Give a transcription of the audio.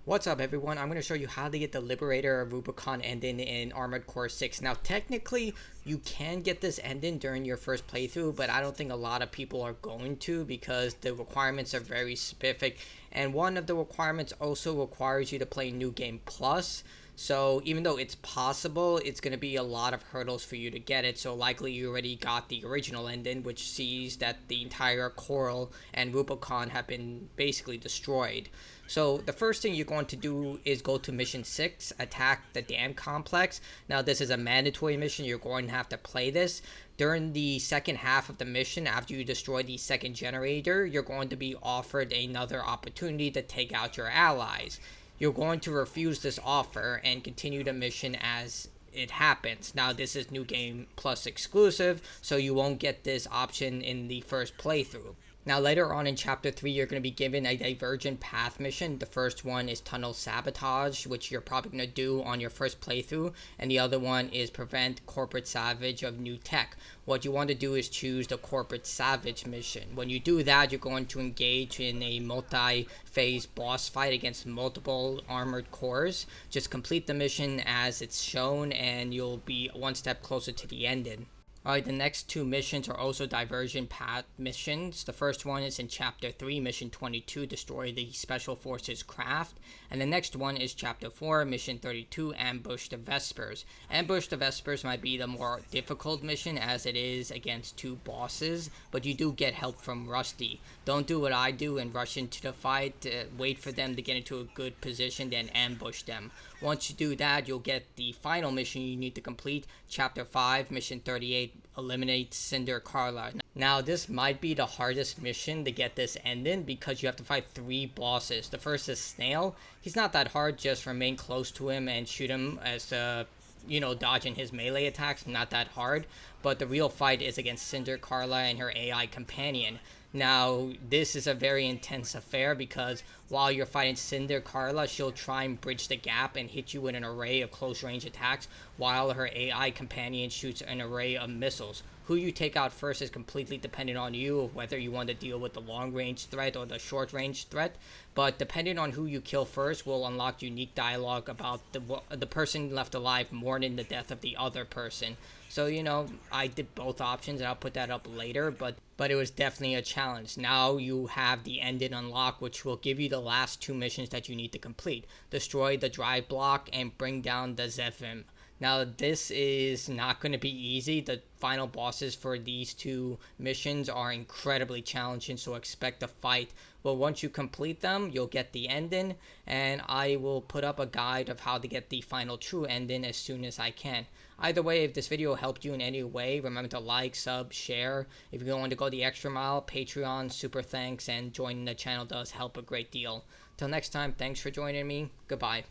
What's up everyone, I'm going to show you how to get the Liberator Rubicon ending in Armored Core 6. Now technically you can get this ending during your first playthrough, but I don't think a lot of people are going to because the requirements are very specific, and one of the requirements also requires you to play New Game Plus. So even though it's possible, it's going to be a lot of hurdles for you to get it. So likely you already got the original ending, which sees that the entire Coral and Rubicon have been basically destroyed. So the first thing you're going to do is go to mission 6, attack the dam complex. Now this is a mandatory mission, you're going to have to play this. During the second half of the mission, after you destroy the second generator, you're going to be offered another opportunity to take out your allies. You're going to refuse this offer and continue the mission as it happens. Now this is New Game Plus exclusive, so you won't get this option in the first playthrough. Now later on in Chapter 3, you're going to be given a Divergent Path mission. The first one is Tunnel Sabotage, which you're probably going to do on your first playthrough. And the other one is Prevent Corporate Salvage of New Tech. What you want to do is choose the Corporate Salvage mission. When you do that, you're going to engage in a multi-phase boss fight against multiple armored cores. Just complete the mission as it's shown and you'll be one step closer to the ending. Alright, the next two missions are also Divergent Path missions. The first one is in Chapter 3, Mission 22, Destroy the Special Forces Craft. And the next one is Chapter 4, Mission 32, Ambush the Vespers. Ambush the Vespers might be the more difficult mission as it is against two bosses, but you do get help from Rusty. Don't do what I do and rush into the fight. Wait for them to get into a good position, then ambush them. Once you do that, you'll get the final mission you need to complete, Chapter 5, Mission 38, Eliminate Cinder Carla. Now, this might be the hardest mission to get this ending because you have to fight 3 bosses. The first is Snail. He's not that hard, just remain close to him and shoot him as dodging his melee attacks, not that hard. But the real fight is against Cinder Carla and her AI companion. Now, this is a very intense affair because while you're fighting Cinder Carla, she'll try and bridge the gap and hit you with an array of close-range attacks, while her AI companion shoots an array of missiles. Who you take out first is completely dependent on you, whether you want to deal with the long-range threat or the short-range threat. But depending on who you kill first will unlock unique dialogue about the person left alive mourning the death of the other person. So, I did both options, and I'll put that up later, but it was definitely a challenge. Now you have the ending unlock, which will give you the last 2 missions that you need to complete. Destroy the drive block and bring down the Zephyr. Now, this is not going to be easy. The final bosses for these 2 missions are incredibly challenging, so expect a fight. But once you complete them, you'll get the ending, and I will put up a guide of how to get the final true ending as soon as I can. Either way, if this video helped you in any way, remember to like, sub, share. If you want to go the extra mile, Patreon, super thanks, and joining the channel does help a great deal. Till next time, thanks for joining me. Goodbye.